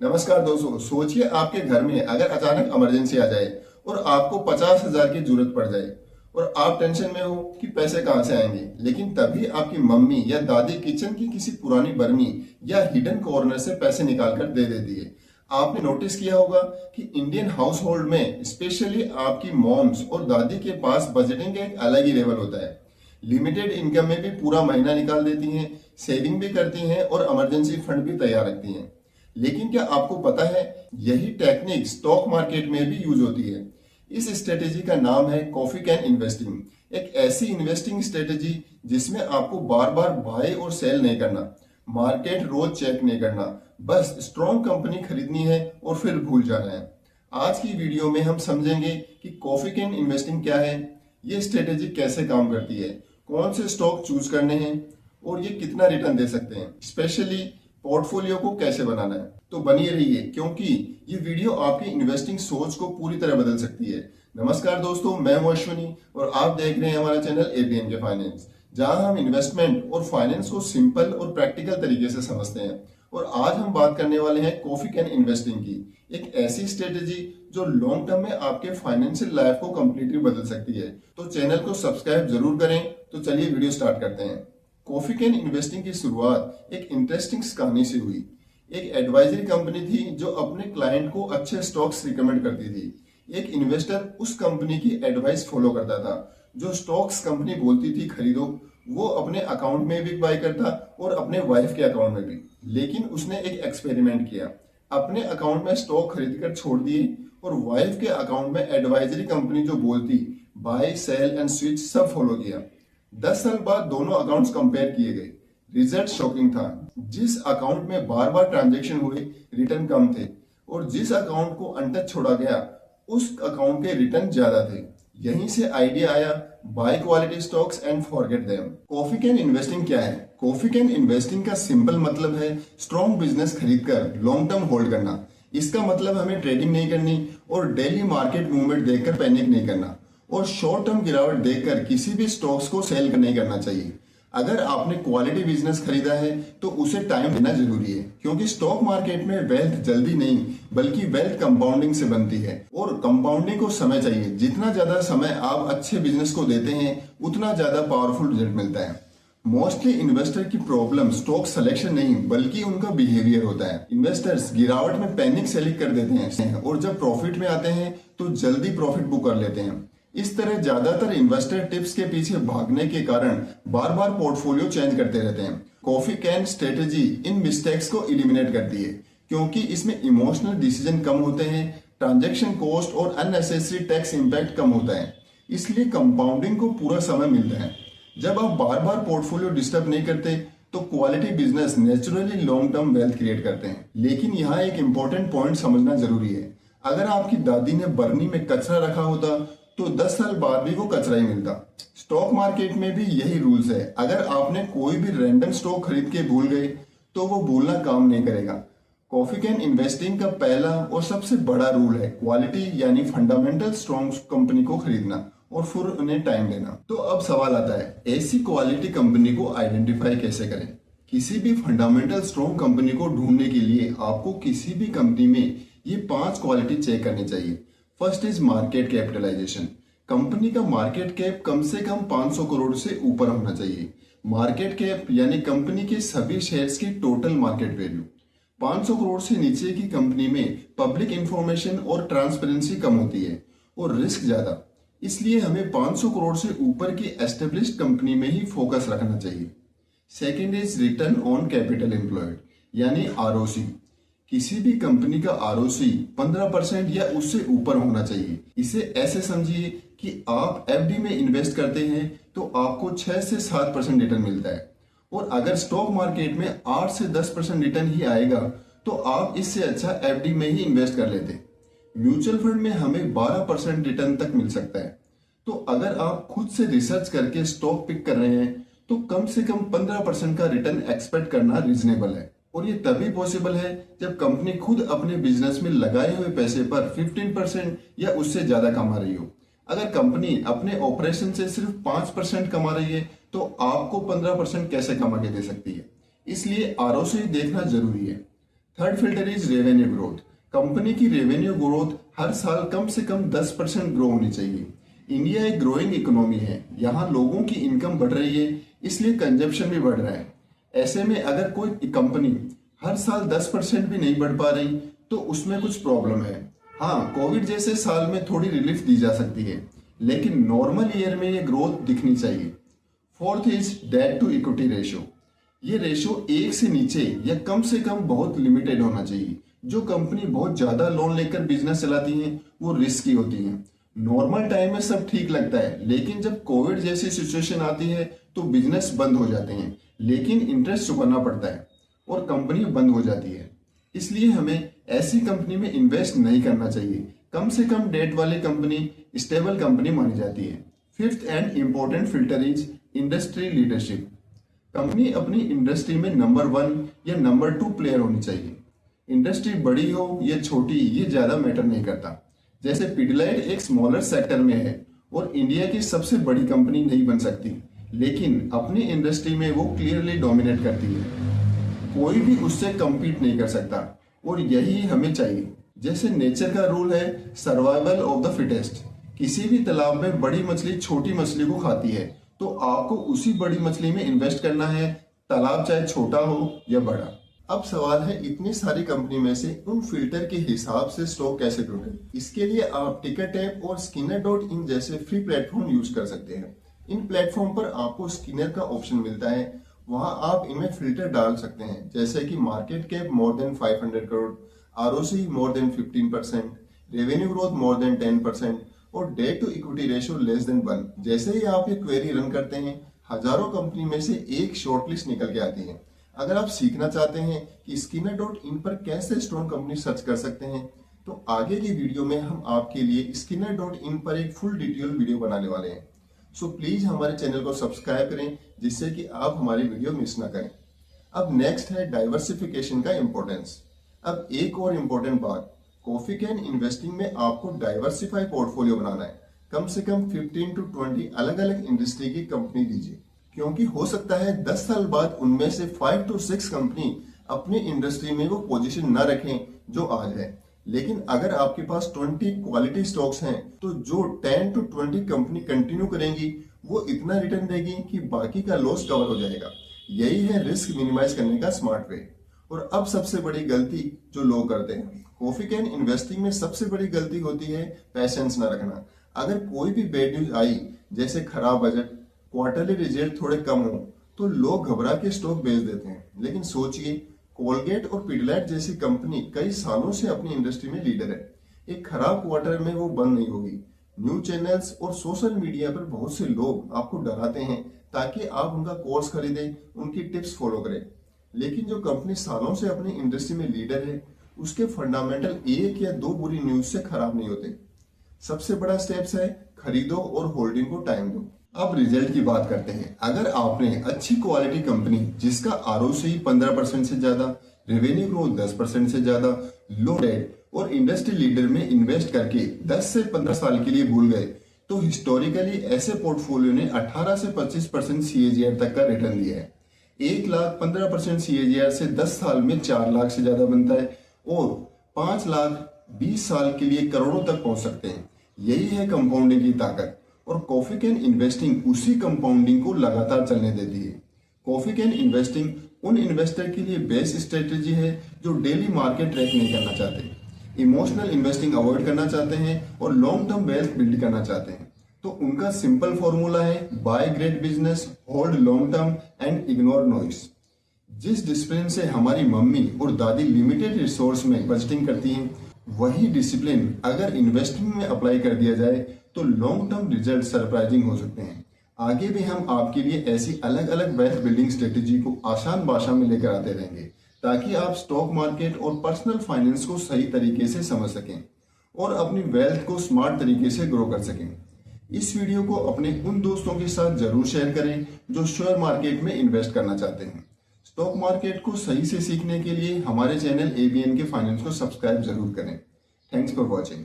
नमस्कार दोस्तों, सोचिए आपके घर में अगर अचानक इमरजेंसी आ जाए और आपको 50,000 की जरूरत पड़ जाए और आप टेंशन में हो कि पैसे कहाँ से आएंगे। लेकिन तभी आपकी मम्मी या दादी किचन की किसी पुरानी बर्नी या हिडन कॉर्नर से पैसे निकाल कर दे देती है। आपने नोटिस किया होगा कि इंडियन हाउस होल्ड में स्पेशली आपकी मॉम्स और दादी के पास बजटिंग का एक अलग ही लेवल होता है। लिमिटेड इनकम में भी पूरा महीना निकाल देती हैं, सेविंग भी करती हैं और इमरजेंसी फंड भी तैयार रखती हैं। लेकिन क्या आपको पता है, यही टेक्निक स्टॉक मार्केट में भी यूज होती है। इस स्ट्रेटेजी का नाम है कॉफी कैन इन्वेस्टिंग। एक ऐसी इन्वेस्टिंग स्ट्रेटेजी जिसमें आपको बार बार बाय और सेल नहीं करना, मार्केट रोज चेक नहीं करना, बस स्ट्रॉन्ग कंपनी खरीदनी है और फिर भूल जाना है। आज की वीडियो में हम समझेंगे कि कॉफी कैन इन्वेस्टिंग क्या है, ये स्ट्रेटेजी कैसे काम करती है, कौन से स्टॉक चूज करने हैं और ये कितना रिटर्न दे सकते हैं, स्पेशली पोर्टफोलियो को कैसे बनाना है। तो बनी रहिए क्योंकि ये वीडियो आपकी इन्वेस्टिंग सोच को पूरी तरह बदल सकती है। नमस्कार दोस्तों, मैं हूं अश्विनी और आप देख रहे हैं हमारा चैनल एबीएन के फाइनेंस, जहां हम इन्वेस्टमेंट और फाइनेंस को सिंपल और प्रैक्टिकल तरीके से समझते हैं। और आज हम बात करने वाले हैं कॉफी कैन इन्वेस्टिंग की, एक ऐसी स्ट्रेटेजी जो लॉन्ग टर्म में आपके फाइनेंशियल लाइफ को कंप्लीटली बदल सकती है। तो चैनल को सब्सक्राइब जरूर करें। तो चलिए वीडियो स्टार्ट करते हैं। कॉफी कैन इन्वेस्टिंग की शुरुआत एक इंटरेस्टिंग कहानी से हुई। एक एडवाइजरी कंपनी थी जो अपने क्लाइंट को अच्छे स्टॉक्स रिकमेंड करती थी। एक इन्वेस्टर उस कंपनी की एडवाइस फॉलो करता था। जो स्टॉक्स कंपनी बोलती थी खरीदो, वो अपने अकाउंट में भी बाय करता और अपने वाइफ के अकाउंट में भी। लेकिन उसने एक एक्सपेरिमेंट किया, अपने अकाउंट में स्टॉक खरीद कर छोड़ दिए और वाइफ के अकाउंट में एडवाइजरी कंपनी जो बोलती बाय सेल एंड स्विच सब फॉलो किया। 10 साल बाद दोनों अकाउंट्स कंपेयर किए गए। रिजल्ट शॉकिंग था। जिस अकाउंट में बार बार ट्रांजैक्शन हुए रिटर्न कम थे और जिस अकाउंट को अनटच छोड़ा गया उस अकाउंट के रिटर्न ज्यादा थे। यहीं से आइडिया आया, bye quality stocks and forget them. Coffee can investing क्या है? कॉफी कैन इन्वेस्टिंग का सिंपल मतलब है स्ट्रॉन्ग बिजनेस खरीदकर लॉन्ग टर्म होल्ड करना। इसका मतलब हमें ट्रेडिंग नहीं करनी और डेली मार्केट मूवमेंट देखकर पैनिक नहीं करना और शॉर्ट टर्म गिरावट देखकर किसी भी स्टॉक्स को सेल नहीं करना चाहिए। अगर आपने क्वालिटी बिजनेस खरीदा है तो उसे टाइम देना जरूरी है, क्योंकि स्टॉक मार्केट में वेल्थ जल्दी नहीं बल्कि वेल्थ कंपाउंडिंग से बनती है और कंपाउंडिंग को समय चाहिए। जितना ज्यादा समय आप अच्छे बिजनेस को देते हैं उतना ज्यादा पावरफुल रिजल्ट मिलता है। मोस्टली इन्वेस्टर की प्रॉब्लम स्टॉक सिलेक्शन नहीं बल्कि उनका बिहेवियर होता है। इन्वेस्टर्स गिरावट में पैनिक सेलिंग कर देते हैं और जब प्रॉफिट में आते हैं तो जल्दी प्रॉफिट बुक कर लेते हैं। इस तरह ज्यादातर इन्वेस्टर टिप्स के पीछे भागने के कारण बार बार पोर्टफोलियो चेंज करते रहते हैं। Coffee can strategy in mistakes को एलिमिनेट करती है, क्योंकि इसमें इमोशनल डिसीजन कम होते हैं, ट्रांजैक्शन कॉस्ट और अननेसेसरी टैक्स इंपैक्ट कम होता है, इसलिए कंपाउंडिंग को पूरा समय मिलता है। जब आप बार बार पोर्टफोलियो डिस्टर्ब नहीं करते तो quality business naturally long term wealth create करते हैं। लेकिन यहाँ एक इंपॉर्टेंट पॉइंट समझना जरूरी है। अगर आपकी दादी ने बर्नी में कचरा रखा होता तो 10 साल बाद भी वो कचरा ही मिलता। स्टॉक मार्केट में भी यही रूल्स है। अगर आपने कोई भी रैंडम स्टॉक खरीद के भूल गए तो वो भूलना काम नहीं करेगा। कॉफी कैन इन्वेस्टिंग का पहला और सबसे बड़ा रूल है क्वालिटी यानी फंडामेंटल स्ट्रॉन्ग कंपनी को खरीदना और फिर उन्हें टाइम देना। तो अब सवाल आता है, ऐसी क्वालिटी कंपनी को आइडेंटिफाई कैसे करें? किसी भी फंडामेंटल स्ट्रॉन्ग कंपनी को ढूंढने के लिए आपको किसी भी कंपनी में ये 5 क्वालिटी चेक करनी चाहिए। First is market capitalisation. Company का मार्केट कैप कम से कम 500 करोड़ से ऊपर होना चाहिए। मार्केट कैप यानी कंपनी के सभी शेयर्स की टोटल मार्केट वैल्यू। 500 करोड़ से नीचे की कंपनी में पब्लिक इंफॉर्मेशन और ट्रांसपेरेंसी कम होती है और रिस्क ज्यादा, इसलिए हमें 500 करोड़ से ऊपर की एस्टेब्लिश्ड कंपनी में ही फोकस रखना चाहिए। Second is return on capital employed यानी आरओसी। किसी भी कंपनी का आरओसी 15% या उससे ऊपर होना चाहिए। इसे ऐसे समझिए कि आप एफडी में इन्वेस्ट करते हैं तो आपको 6 से 7% रिटर्न मिलता है और अगर स्टॉक मार्केट में 8 से 10% रिटर्न ही आएगा तो आप इससे अच्छा एफडी में ही इन्वेस्ट कर लेते। म्यूचुअल फंड में हमें 12% रिटर्न तक मिल सकता है। तो अगर आप खुद से रिसर्च करके स्टॉक पिक कर रहे हैं तो कम से कम 15% का रिटर्न एक्सपेक्ट करना रीजनेबल है। और ये तभी पॉसिबल है जब कंपनी खुद अपने बिजनेस में लगाए हुए पैसे पर 15% या उससे ज्यादा कमा रही हो। अगर कंपनी अपने ऑपरेशन से सिर्फ 5% कमा रही है तो आपको 15% कैसे कमा के दे सकती है? इसलिए आरओसी देखना जरूरी है। Third filter is revenue growth. Company की रेवेन्यू ग्रोथ हर साल कम से कम 10% ग्रो होनी चाहिए। इंडिया एक ग्रोइंग इकोनॉमी है, यहाँ लोगों की इनकम बढ़ रही है, इसलिए कंजप्शन भी बढ़ रहा है। ऐसे में अगर कोई कंपनी हर साल 10% भी नहीं बढ़ पा रही तो उसमें कुछ प्रॉब्लम है। हाँ, कोविड जैसे साल में थोड़ी रिलीफ दी जा सकती है, लेकिन नॉर्मल ईयर में ये ग्रोथ दिखनी चाहिए। Fourth is debt to equity ratio. ये रेशियो 1 से नीचे या कम से कम बहुत लिमिटेड होना चाहिए। जो कंपनी बहुत ज्यादा लोन लेकर बिजनेस चलाती है वो रिस्की होती है। नॉर्मल टाइम में सब ठीक लगता है, लेकिन जब कोविड जैसी सिचुएशन आती है तो बिजनेस बंद हो जाते हैं, लेकिन इंटरेस्ट चुकाना पड़ता है और कंपनी बंद हो जाती है। इसलिए हमें ऐसी कंपनी में इन्वेस्ट नहीं करना चाहिए। कम से कम डेट वाली कंपनी स्टेबल कंपनी मानी जाती है। Fifth and important filter is industry leadership. Company अपनी इंडस्ट्री में नंबर 1 या नंबर 2 प्लेयर होनी चाहिए। इंडस्ट्री बड़ी हो या छोटी ये ज्यादा मैटर नहीं करता। जैसे पिडिलाइट एक स्मॉलर सेक्टर में है और इंडिया की सबसे बड़ी कंपनी नहीं बन सकती, लेकिन अपनी इंडस्ट्री में वो क्लियरली डोमिनेट करती है। कोई भी उससे कम्पीट नहीं कर सकता और यही हमें चाहिए। जैसे नेचर का रूल है सर्वाइवल ऑफ द फिटेस्ट। किसी भी तालाब में बड़ी मछली छोटी मछली को खाती है, तो आपको उसी बड़ी मछली में इन्वेस्ट करना है, तालाब चाहे छोटा हो या बड़ा। अब सवाल है, इतनी सारी कंपनी में से उन फिल्टर के हिसाब से स्टॉक कैसे ढूंढें? इसके लिए आप टिकर टैप और स्किनर.इन जैसे फ्री प्लेटफॉर्म यूज कर सकते हैं। इन प्लेटफॉर्म पर आपको स्किनर का ऑप्शन मिलता है, वहां आप इनमें फिल्टर डाल सकते हैं, जैसे कि market cap more than 500 crore, ROC more than 15%, revenue growth more than 10% और debt to equity ratio less than 1। जैसे ही आप ये क्वेरी रन करते हैं, हजारों कंपनी में से एक शॉर्टलिस्ट निकल के आती है। अगर आप सीखना चाहते हैं कि स्किनर.इन पर कैसे स्ट्रॉन्ग कंपनी सर्च कर सकते हैं, तो आगे की वीडियो में हम आपके लिए स्किनर.इन पर एक फुल डिटेल वीडियो बनाने वाले हैं। सो प्लीज हमारे चैनल को सब्सक्राइब करें, जिससे कि आप हमारी वीडियो मिस ना करें। अब नेक्स्ट है डाइवर्सिफिकेशन का इंपॉर्टेंस। अब एक और इम्पोर्टेंट बात, कॉफी कैन इन्वेस्टिंग में आपको डाइवर्सिफाई पोर्टफोलियो बनाना है। कम से कम 15 to 20 अलग अलग इंडस्ट्री की कंपनी लीजिए, क्योंकि हो सकता है 10 साल बाद उनमें से 5 to 6 कंपनी अपनी इंडस्ट्री में वो पोजीशन न रखें जो आज है। लेकिन अगर आपके पास 20 क्वालिटी स्टॉक्स हैं, तो जो 10 to 20 कंपनी कंटिन्यू करेंगी वो इतना रिटर्न देगी कि बाकी का लॉस कवर हो जाएगा। यही है रिस्क मिनिमाइज करने का स्मार्ट वे। और अब सबसे बड़ी गलती जो लोग करते हैं, कॉफी कैन इन्वेस्टिंग में सबसे बड़ी गलती होती है पैशंस ना रखना। अगर कोई भी बैड न्यूज आई, जैसे खराब बजट, क्वार्टरली रिजल्ट थोड़े कम हो, तो लोग घबरा के स्टॉक बेच देते हैं। लेकिन सोचिए, कोलगेट और पिडिलाइट जैसी कंपनी कई सालों से अपनी इंडस्ट्री में लीडर है। एक खराब क्वार्टर में वो बंद नहीं होगी। न्यूज चैनल्स और सोशल मीडिया पर बहुत से लोग आपको डराते हैं ताकि आप उनका कोर्स खरीदें, उनकी टिप्स फॉलो करें। लेकिन जो कंपनी सालों से अपनी इंडस्ट्री में लीडर है, उसके फंडामेंटल एक या 2 बुरी न्यूज से खराब नहीं होते। सबसे बड़ा स्टेप्स है खरीदो और होल्डिंग को टाइम दो। अब रिजल्ट की बात करते हैं। अगर आपने अच्छी क्वालिटी कंपनी जिसका आरओसी 15% से ज्यादा, रेवेन्यू ग्रोथ 10% से ज्यादा, लो डेट और इंडस्ट्री लीडर में इन्वेस्ट करके 10 से 15 साल के लिए भूल गए, तो हिस्टोरिकली ऐसे पोर्टफोलियो ने 18 से 25% CAGR तक का रिटर्न दिया है। 1 लाख 15% CAGR से 10 साल में 4 लाख से ज्यादा बनता है और 5 लाख 20 साल के लिए करोड़ों तक पहुंच सकते हैं। यही है कंपाउंडिंग की ताकत, और कॉफी कैन इन्वेस्टिंग उसी कंपाउंडिंग को लगातार चलने देती है। कॉफी कैन इन्वेस्टिंग उन इन्वेस्टर के लिए बेस्ट स्ट्रेटेजी है जो डेली मार्केट ट्रैक नहीं करना चाहते, इमोशनल इन्वेस्टिंग अवॉइड करना चाहते हैं और लॉन्ग टर्म वेल्थ बिल्ड करना चाहते हैं। तो उनका सिंपल फॉर्मूला है buy great business, hold long term and ignore noise. जिस डिसिप्लिन से हमारी मम्मी और दादी लिमिटेड रिसोर्स में बजटिंग करती हैं, वही डिसिप्लिन अगर इन्वेस्टिंग में अप्लाई कर दिया जाए तो लॉन्ग टर्म रिजल्ट सरप्राइजिंग हो सकते हैं। आगे भी हम आपके लिए ऐसी अलग अलग वेल्थ बिल्डिंग स्ट्रेटेजी को आसान भाषा में लेकर आते रहेंगे, ताकि आप स्टॉक मार्केट और पर्सनल फाइनेंस को सही तरीके से समझ सकें और अपनी वेल्थ को स्मार्ट तरीके से ग्रो कर सकें। इस वीडियो को अपने उन दोस्तों के साथ जरूर शेयर करें जो शेयर मार्केट में इन्वेस्ट करना चाहते हैं। स्टॉक मार्केट को सही से सीखने के लिए हमारे चैनल ABN के फाइनेंस को सब्सक्राइब जरूर करें। Thanks for watching.